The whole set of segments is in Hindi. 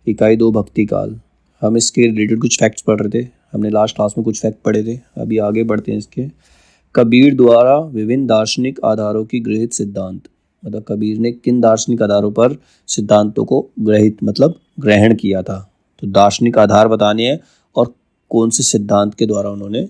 इकाई 2 भक्ति काल। हम इसके रिलेटेड कुछ फैक्ट्स पढ़ रहे थे, हमने लास्ट क्लास में कुछ फैक्ट पढ़े थे, अभी आगे बढ़ते हैं इसके। कबीर द्वारा विभिन्न दार्शनिक आधारों की गृहीत सिद्धांत, मतलब कबीर ने किन दार्शनिक आधारों पर सिद्धांतों को ग्रहण किया था। तो दार्शनिक आधार बताने हैं और कौन से सिद्धांत के द्वारा उन्होंने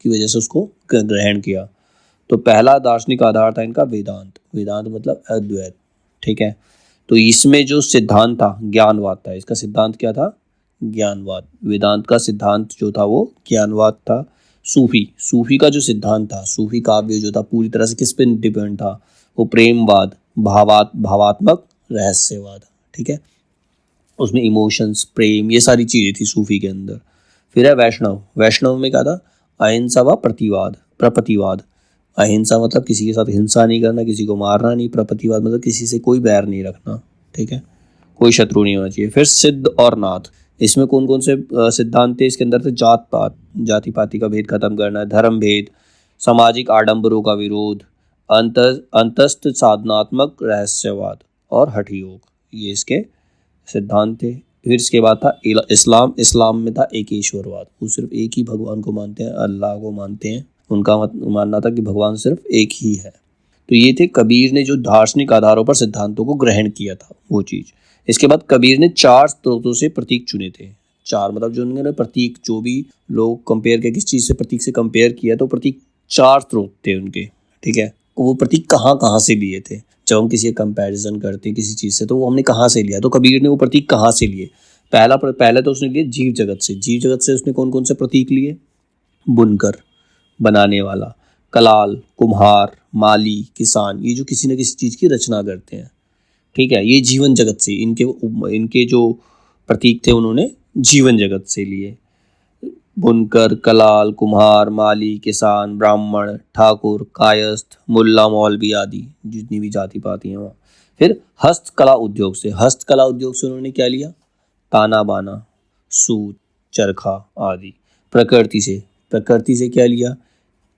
की वजह से उसको ग्रहण किया। तो पहला दार्शनिक आधार था इनका वेदांत। वेदांत मतलब अद्वैत, ठीक है। तो इसमें जो सिद्धांत था ज्ञानवाद था। इसका सिद्धांत क्या था? ज्ञानवाद। वेदांत का सिद्धांत जो था वो ज्ञानवाद था। सूफी का जो सिद्धांत था, सूफी काव्य जो था पूरी तरह से किस पे डिपेंड था? वो प्रेमवाद, भावात्मक रहस्यवाद, ठीक है। उसमें इमोशंस, प्रेम, ये सारी चीजें थी सूफी के अंदर। फिर है वैष्णव में क्या था? अहिंसा व प्रपतिवाद। अहिंसा मतलब किसी के साथ हिंसा नहीं करना, किसी को मारना नहीं। प्रपतिवाद मतलब किसी से कोई बैर नहीं रखना, ठीक है, कोई शत्रु नहीं होना चाहिए। फिर सिद्ध और नाथ, इसमें कौन कौन से सिद्धांत थे इसके अंदर? थे जात पात, जाति पाति का भेद खत्म करना, धर्म भेद, सामाजिक आडंबरों का विरोध, अंतस्थ साधनात्मक रहस्यवाद और हठ योग, ये इसके सिद्धांत थे। फिर इसके बाद था इस्लाम में था एकेश्वरवाद। वो सिर्फ एक ही भगवान को मानते हैं, अल्लाह को मानते हैं। उनका मानना था कि भगवान सिर्फ एक ही है। तो ये थे कबीर ने जो दार्शनिक आधारों पर सिद्धांतों को ग्रहण किया था वो चीज। इसके बाद कबीर ने 4 स्रोतों से प्रतीक चुने थे। 4 मतलब जो उन्होंने प्रतीक, जो भी लोग कंपेयर किया किस चीज से प्रतीक से कंपेयर किया, तो प्रतीक 4 स्रोत थे उनके, ठीक है। वो प्रतीक कहाँ से लिए थे? जब हम किसी कंपैरिजन करते हैं किसी चीज से, तो वो हमने कहाँ से लिया? तो कबीर ने वो प्रतीक कहाँ से लिए? पहले तो उसने लिए जीव जगत से। जीव जगत से उसने कौन कौन से प्रतीक लिए? बुनकर, बनाने वाला, कलाल, कुम्हार, माली, किसान, ये जो किसी न किसी चीज की रचना करते हैं, ठीक है। ये जीवन जगत से इनके जो प्रतीक थे उन्होंने जीवन जगत से लिए। बुनकर, कलाल, कुम्हार, माली, किसान, ब्राह्मण, ठाकुर, कायस्थ, मुल्ला, मौलवी आदि जितनी भी जाति पाती हैं वहाँ। फिर हस्तकला उद्योग से उन्होंने क्या लिया? ताना बाना, सूत, चरखा आदि। प्रकृति से क्या लिया?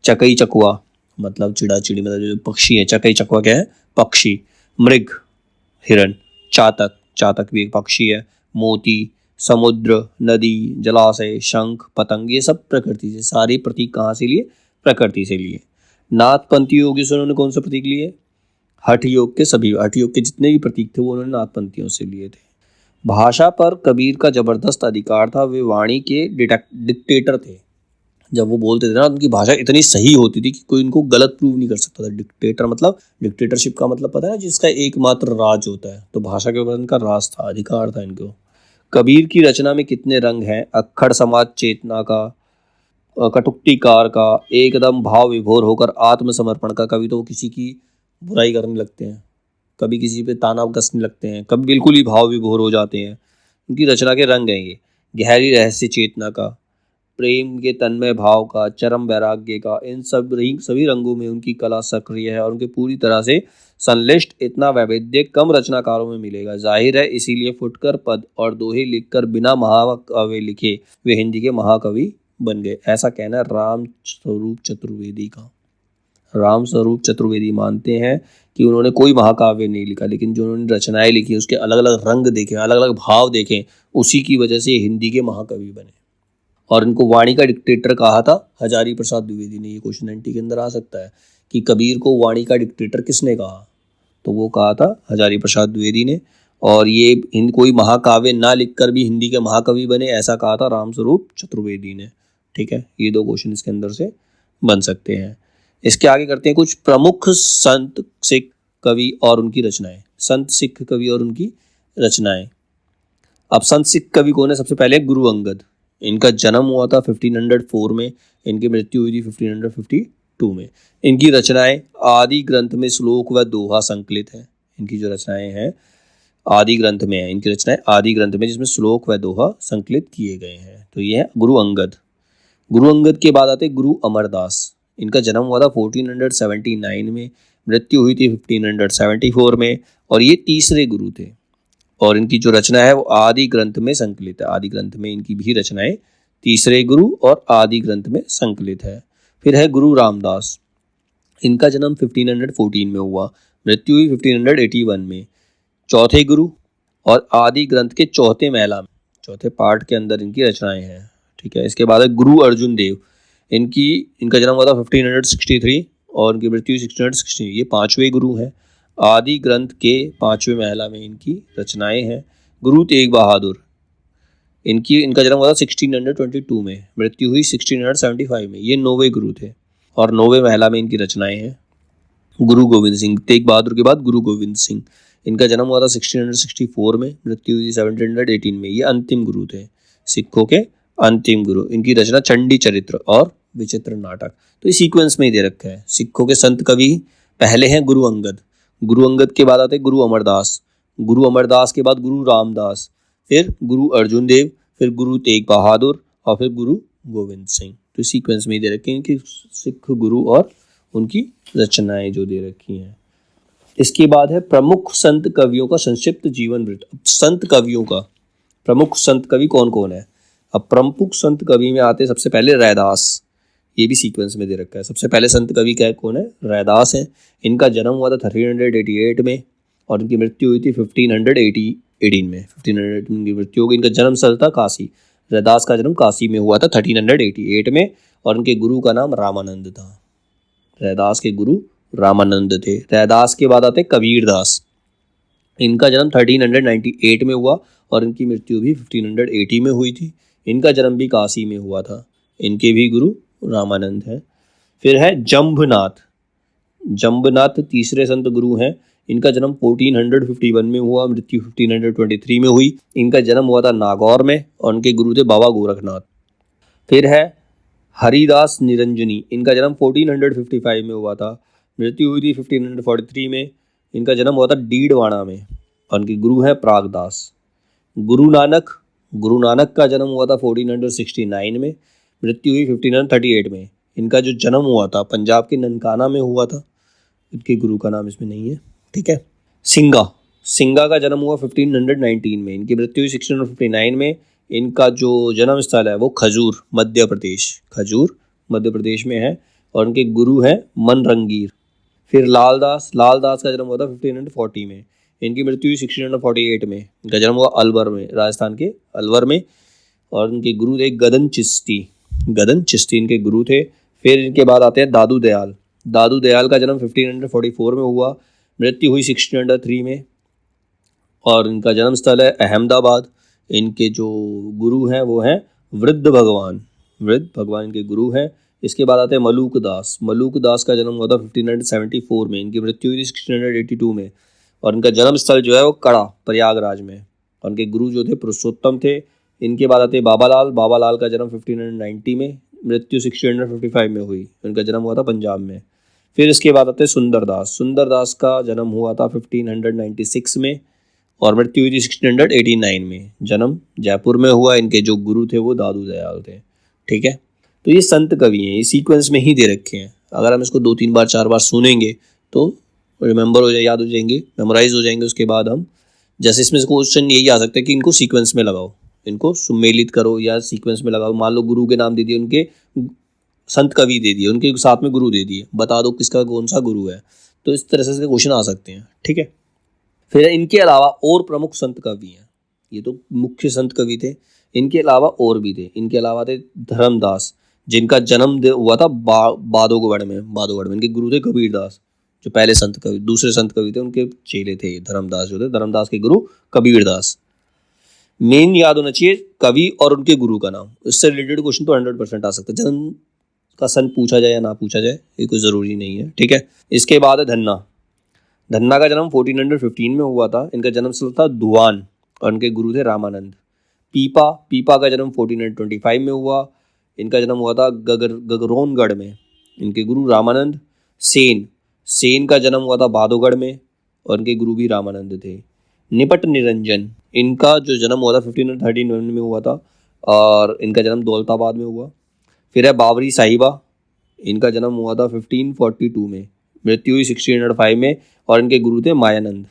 चकई चकवा मतलब चिड़ा चिड़ी, मतलब जो पक्षी है। चकई चकवा क्या है? पक्षी। मृग, हिरण। चातक भी एक पक्षी है। मोती, समुद्र, नदी, जलाशय, शंख, पतंग, ये सब प्रकृति से। सारे प्रतीक कहाँ से लिए? प्रकृति से लिए। नाथपंथी योगी से उन्होंने कौन सा प्रतीक लिए? हठ योग के जितने भी प्रतीक थे वो उन्होंने नाथपंथियों से लिए थे। भाषा पर कबीर का जबरदस्त अधिकार था। वे वाणी के डिक्टेटर थे। जब वो बोलते थे ना, उनकी भाषा इतनी सही होती थी कि कोई इनको गलत प्रूव नहीं कर सकता था। डिक्टेटर मतलब, डिक्टेटरशिप का मतलब पता है ना, जिसका एकमात्र राज होता है। तो भाषा के ऊपर इनका राज था, अधिकार था इनको। कबीर की रचना में कितने रंग हैं? अक्खड़ समाज चेतना का, कटुक्तिकार का, एकदम भाव विभोर होकर आत्मसमर्पण का। कभी तो वो किसी की बुराई करने लगते हैं, कभी किसी पे ताना कसने लगते हैं, कभी बिल्कुल ही भाव विभोर हो जाते हैं। उनकी रचना के रंग हैं ये। गहरी रहस्य चेतना का, प्रेम के तन्मय भाव का, चरम वैराग्य का, इन सभी रंगों में उनकी कला सक्रिय है और उनके पूरी तरह से संश्लिष्ट। इतना वैविध्य कम रचनाकारों में मिलेगा, जाहिर है। इसीलिए फुटकर पद और दोहे लिखकर बिना महाकाव्य लिखे वे हिंदी के महाकवि बन गए। ऐसा कहना है राम स्वरूप चतुर्वेदी का। राम स्वरूप चतुर्वेदी मानते हैं कि उन्होंने कोई महाकाव्य नहीं लिखा, लेकिन जो उन्होंने रचनाएं लिखी उसके अलग अलग रंग देखे, अलग अलग भाव देखे, उसी की वजह से हिंदी के महाकवि बने। और इनको वाणी का डिक्टेटर कहा था हजारी प्रसाद द्विवेदी ने। ये क्वेश्चन एनटी के अंदर आ सकता है कि कबीर को वाणी का डिक्टेटर किसने कहा? तो वो कहा था हजारी प्रसाद द्विवेदी ने। और ये कोई महाकाव्य ना लिखकर भी हिंदी के महाकवि बने, ऐसा कहा था रामस्वरूप चतुर्वेदी ने, ठीक है। ये 2 क्वेश्चन इसके अंदर से बन सकते हैं। इसके आगे करते हैं कुछ प्रमुख संत सिख कवि और उनकी रचनाएं। संत सिख कवि और उनकी रचनाएं। अब संत सिख कवि कौन है? सबसे पहले गुरु अंगद। इनका जन्म हुआ था 1504 में, इनकी मृत्यु हुई थी 1552 में। इनकी रचनाएं आदि ग्रंथ में श्लोक व दोहा संकलित है। इनकी जो रचनाएं हैं आदि ग्रंथ में है, इनकी रचनाएं आदि ग्रंथ में, जिसमें श्लोक व दोहा संकलित किए गए हैं। तो ये है गुरु अंगद। गुरु अंगद के बाद आते गुरु अमरदास। इनका जन्म हुआ था 1479 में, मृत्यु हुई थी 1574 में, और ये तीसरे गुरु थे। और इनकी जो रचना है वो आदि ग्रंथ में संकलित है। आदि ग्रंथ में इनकी भी रचनाएं तीसरे गुरु और आदि ग्रंथ में संकलित है। फिर है गुरु रामदास। इनका जन्म 1514 में हुआ, मृत्यु हुई 1581 में। चौथे गुरु और आदि ग्रंथ के चौथे महिला में, चौथे पार्ट के अंदर इनकी रचनाएं हैं। ठीक है, इसके बाद है गुरु अर्जुन देव। इनका जन्म हुआ था 1563 और इनकी मृत्यु 1660। ये पांचवें गुरु हैं। आदि ग्रंथ के पांचवें महिला में इनकी रचनाएं हैं। गुरु तेग बहादुर, इनका जन्म हुआ था 1622 में, मृत्यु हुई 1675 में। ये 9वें गुरु थे और 9वें महिला में इनकी रचनाएं हैं। गुरु गोविंद सिंह, तेग बहादुर के बाद गुरु गोविंद सिंह, इनका जन्म हुआ था 1664 में, मृत्यु हुई 1718 में। ये अंतिम गुरु थे, सिखों के अंतिम गुरु। इनकी रचना चंडी चरित्र और विचित्र नाटक। तो इस सीक्वेंस में ही दे रखा है। सिखों के संत कवि पहले हैं गुरु अंगद, गुरु अंगद के बाद आते गुरु अमरदास, गुरु अमरदास के बाद गुरु रामदास, फिर गुरु अर्जुन देव, फिर गुरु तेग बहादुर और फिर गुरु गोविंद सिंह। तो सीक्वेंस में ही दे रखे हैं कि सिख गुरु और उनकी रचनाएं जो दे रखी हैं। इसके बाद है प्रमुख संत कवियों का संक्षिप्त जीवन वृत्त। संत कवियों का प्रमुख संत कवि कौन कौन है? अब प्रमुख संत कवि में आते सबसे पहले रैदास। ये भी सीक्वेंस में दे रखा है। सबसे पहले संत कवि क्या है, कौन है? रैदास है। इनका जन्म हुआ था 1388 में और इनकी मृत्यु हुई थी 1518 में। 1500 की मृत्यु हो गई। इनका जन्म स्थल था काशी। रैदास का जन्म काशी में हुआ था 1388 में और उनके गुरु का नाम रामानंद था। रैदास के गुरु रामानंद थे। रैदास के बाद आते कबीरदास। इनका जन्म 1398 में हुआ और इनकी मृत्यु भी 1580 में हुई थी। इनका जन्म भी काशी में हुआ था। इनके भी गुरु रामानंद हैं। फिर है जंभनाथ। जंभनाथ तीसरे संत गुरु हैं। इनका जन्म 1451 में हुआ, मृत्यु 1523 में हुई। इनका जन्म हुआ था नागौर में और उनके गुरु थे बाबा गोरखनाथ। फिर है हरिदास निरंजनी। इनका जन्म 1455 में हुआ था, मृत्यु हुई थी 1543 में। इनका जन्म हुआ था डीडवाना में और उनके गुरु हैं प्रागदास। गुरु नानक का जन्म हुआ था 1469 में, मृत्यु हुई 1538 में। इनका जो जन्म हुआ था पंजाब के ननकाना में हुआ था। इनके गुरु का नाम इसमें नहीं है। ठीक है। सिंगा का जन्म हुआ 1519 में। इनकी मृत्यु हुई 1659 में। इनका जो जन्म स्थल है वो खजूर मध्य प्रदेश में है और उनके गुरु हैं मनरंगीर। फिर लालदास का जन्म हुआ था 1540 में। इनकी मृत्यु हुई 1648 में। इनका जन्म हुआ अलवर में, राजस्थान के अलवर में और उनके गुरु थे गदन चिश्ती इनके गुरु थे। फिर इनके बाद आते हैं दादू दयाल का जन्म 1544 में हुआ, मृत्यु हुई 1603 में और इनका जन्म स्थल है अहमदाबाद। इनके जो गुरु हैं वो हैं वृद्ध भगवान इनके गुरु हैं। इसके बाद आते हैं मलूक दास का जन्म हुआ था 1574 में। इनकी मृत्यु हुई 1682 में और इनका जन्म स्थल जो है वो कड़ा प्रयागराज में और उनके गुरु जो थे पुरुषोत्तम थे। इनके बाद आते हैं बाबा लाल का जन्म 1590 में, मृत्यु 1655 में हुई। इनका जन्म हुआ था पंजाब में। फिर इसके बाद आते हैं सुंदरदास का जन्म हुआ था 1596 में और मृत्यु हुई थी 1689 में। जन्म जयपुर में हुआ। इनके जो गुरु थे वो दादू दयाल थे। ठीक है। तो ये संत कवि हैं, ये सीक्वेंस में ही दे रखे हैं। अगर हम इसको 2-3 बार 4 बार सुनेंगे तो रिमेंबर हो जाए, याद हो जाएंगे, मेमोराइज हो जाएंगे। उसके बाद हम जैसे इसमें क्वेश्चन यही आ सकता है कि इनको सीक्वेंस में लगाओ, इनको सुमेलित करो या सीक्वेंस में लगाओ। मान लो गुरु के नाम दे दिए, उनके संत कवि दे दिए, उनके साथ में गुरु दे दिए, बता दो किसका कौन सा गुरु है। तो इस तरह से क्वेश्चन आ सकते हैं। ठीक है। फिर इनके अलावा और प्रमुख संत कवि हैं। ये तो मुख्य संत कवि थे। इनके अलावा और भी थे। इनके अलावा थे धर्मदास, जिनका जन्म हुआ था बादोगढ़ में। इनके गुरु थे कबीरदास, जो पहले संत कवि, दूसरे संत कवि थे, उनके चेले थे धर्मदास जो थे। धर्मदास के गुरु कबीरदास। मेन याद होना चाहिए कवि और उनके गुरु का नाम। इससे रिलेटेड क्वेश्चन तो 100% आ सकता है। जन्म का सन पूछा जाए या ना पूछा जाए ये कोई ज़रूरी नहीं है। ठीक है। इसके बाद है धन्ना का जन्म 1415 में हुआ था। इनका जन्म स्थल था धुआन और इनके गुरु थे रामानंद। पीपा का जन्म 1425 में हुआ। इनका जन्म हुआ था गगरोनगढ़ में। इनके गुरु रामानंद। सेन का जन्म हुआ था बादोगढ़ में और इनके गुरु भी रामानंद थे। निपट निरंजन, इनका जो जन्म हुआ था 1531 में हुआ था और इनका जन्म दौलताबाद में हुआ। फिर है बाबरी साहिबा, इनका जन्म हुआ था 1542 में, मृत्यु हुई 1605 में और इनके गुरु थे मायानंद।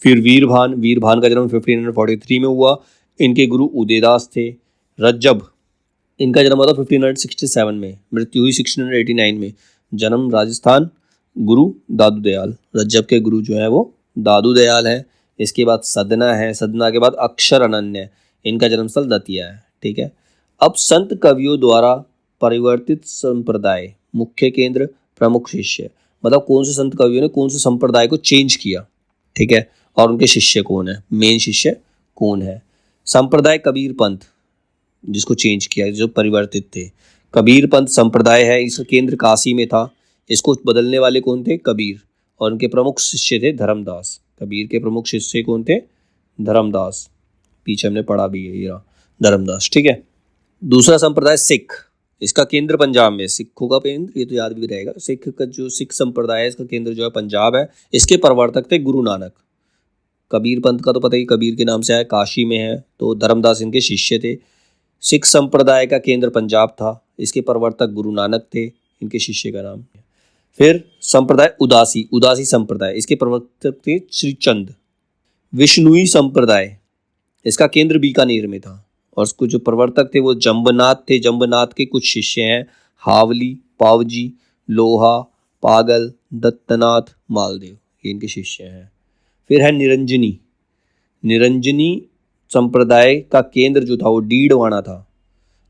फिर वीरभान का जन्म 1543 में हुआ। इनके गुरु उदयदास थे। रज्जब, इनका जन्म हुआ था 1567 में, मृत्यु हुई 1689 में। जन्म राजस्थान, गुरु दादू दयाल। रज्जब के गुरु जो है वो दादू दयाल है। इसके बाद सदना है, सदना के बाद अक्षर अनन्य, इनका जन्मस्थल दतिया है। ठीक है। अब संत कवियों द्वारा परिवर्तित संप्रदाय, मुख्य केंद्र, प्रमुख शिष्य, मतलब कौन से संत कवियों ने कौन से संप्रदाय को चेंज किया। ठीक है। और उनके शिष्य कौन है, मेन शिष्य कौन है। संप्रदाय कबीर पंथ, जिसको चेंज किया, जो परिवर्तित थे। कबीर पंथ संप्रदाय है, इसका केंद्र काशी में था। इसको बदलने वाले कौन थे, कबीर। और उनके प्रमुख शिष्य थे धर्मदास। कबीर के प्रमुख शिष्य कौन थे, धर्मदास। पीछे हमने पढ़ा भी है, ये रहा धर्मदास। ठीक है। दूसरा संप्रदाय सिख, इसका केंद्र पंजाब में, सिखों का केंद्र, ये तो याद भी रहेगा। सिख का जो सिख संप्रदाय है, इसका केंद्र जो है पंजाब है। इसके प्रवर्तक थे गुरु नानक। कबीर पंथ का तो पता ही, कबीर के नाम से है, काशी में है, तो धर्मदास इनके शिष्य थे। सिख संप्रदाय का केंद्र पंजाब था, इसके प्रवर्तक गुरु नानक थे, इनके शिष्य का नाम। फिर संप्रदाय उदासी, उदासी संप्रदाय, इसके प्रवर्तक थे श्री चंद। विष्णुई संप्रदाय, इसका केंद्र बीकानेर में था, और उसको जो प्रवर्तक थे वो जम्बनाथ थे। जम्बनाथ के कुछ शिष्य हैं, हावली, पावजी, लोहा, पागल, दत्तनाथ, मालदेव, ये इनके शिष्य हैं। फिर है निरंजनी। निरंजनी संप्रदाय का केंद्र जो था वो डीडवाना था,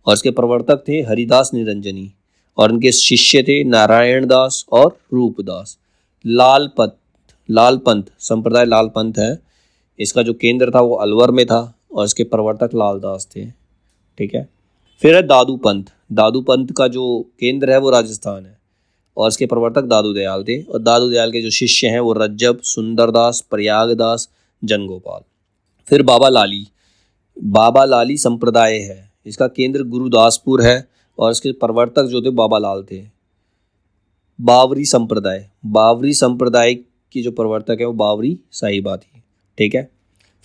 और इसके प्रवर्तक थे हरिदास निरंजनी, और इनके शिष्य थे नारायण दास और रूपदास। लालपंथ संप्रदाय, लालपंथ है, इसका जो केंद्र था वो अलवर में था, और इसके प्रवर्तक लालदास थे। ठीक है। फिर है दादू पंथ। दादू पंथ का जो केंद्र है वो राजस्थान है, और इसके प्रवर्तक दादू दयाल थे, और दादू दयाल के जो शिष्य हैं वो रज्जब, सुंदरदास, प्रयागदास, जनगोपाल। फिर बाबा लाली। बाबा लाली संप्रदाय है, इसका केंद्र गुरुदासपुर है, और इसके प्रवर्तक जो थे बाबा लाल थे। बावरी संप्रदाय, बावरी संप्रदाय की जो प्रवर्तक है वो बावरी साहिबा थी। ठीक है।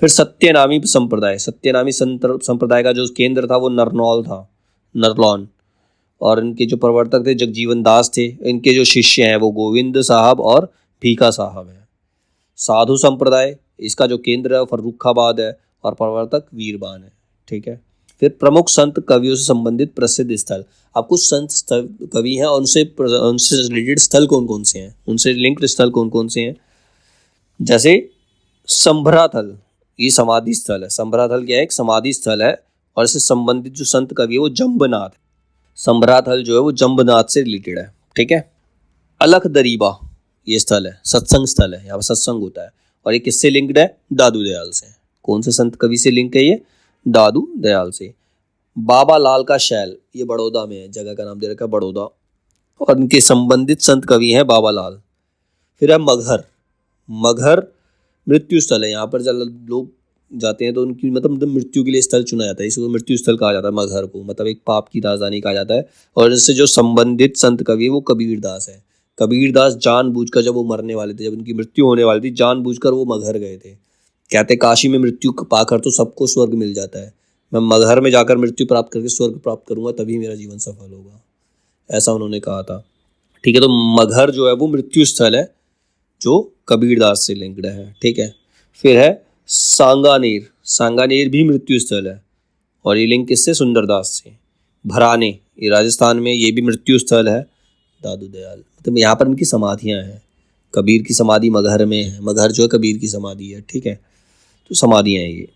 फिर सत्यनामी संप्रदाय। सत्यनामी संप्रदाय का जो केंद्र था वो नरनौल था, नरलौन, और इनके जो प्रवर्तक थे जगजीवन दास थे। इनके जो शिष्य हैं वो गोविंद साहब और भीखा साहब हैं। साधु संप्रदाय, इसका जो केंद्र है फर्रुखाबाद है, और प्रवर्तक वीरबान है। ठीक है। फिर प्रमुख संत कवियों से संबंधित प्रसिद्ध स्थल। अब कुछ संत कवि हैं और उनसे रिलेटेड स्थल कौन कौन से हैं, उनसे लिंक्ड स्थल कौन कौन से हैं। जैसे संभराथल, ये समाधि स्थल है। संभराथल क्या है, एक समाधि स्थल है, और इससे संबंधित जो संत कवि है वो जम्बनाथ। संभराथल जो है वो जम्बनाथ से रिलेटेड है। ठीक है। अलख दरीबा, ये स्थल है, सत्संग स्थल है, यहाँ पर सत्संग होता है, और ये किससे लिंक्ड है, दादू दयाल से। कौन से संत कवि से लिंक है ये, दादू दयाल से। बाबा लाल का शैल, ये बड़ौदा में है, जगह का नाम दे रखा है बड़ौदा, और इनके संबंधित संत कवि हैं बाबा लाल। फिर है मगहर। मगहर मृत्यु स्थल है, यहाँ पर जब लोग जाते हैं तो उनकी मतलब मृत्यु के लिए स्थल चुना जाता है, इसको मृत्यु स्थल कहा जाता है मगहर को, मतलब एक पाप की राजधानी कहा जाता है। और इससे जो संबंधित संत कवि है वो कबीरदास है। कबीरदास जानबूझकर, जब वो मरने वाले थे, जब उनकी मृत्यु होने वाली थी, जानबूझकर वो मगहर गए थे। कहते काशी में मृत्यु पाकर तो सबको स्वर्ग मिल जाता है, मैं मगहर में जाकर मृत्यु प्राप्त करके स्वर्ग प्राप्त करूंगा, तभी मेरा जीवन सफल होगा, ऐसा उन्होंने कहा था। ठीक है। तो मगहर जो है वो मृत्यु स्थल है जो कबीरदास से लिंक्ड है। ठीक है। फिर है सांगानेर। सांगानेर भी मृत्यु स्थल है, और ये लिंक किससे, सुंदरदास से। भराने, ये राजस्थान में, ये भी मृत्यु स्थल है, दादू दयाल। मतलब यहाँ पर इनकी समाधियाँ हैं। कबीर की समाधि मगहर में है, मगहर जो है कबीर की समाधि है। ठीक है। तो समाधियाँ हैं ये।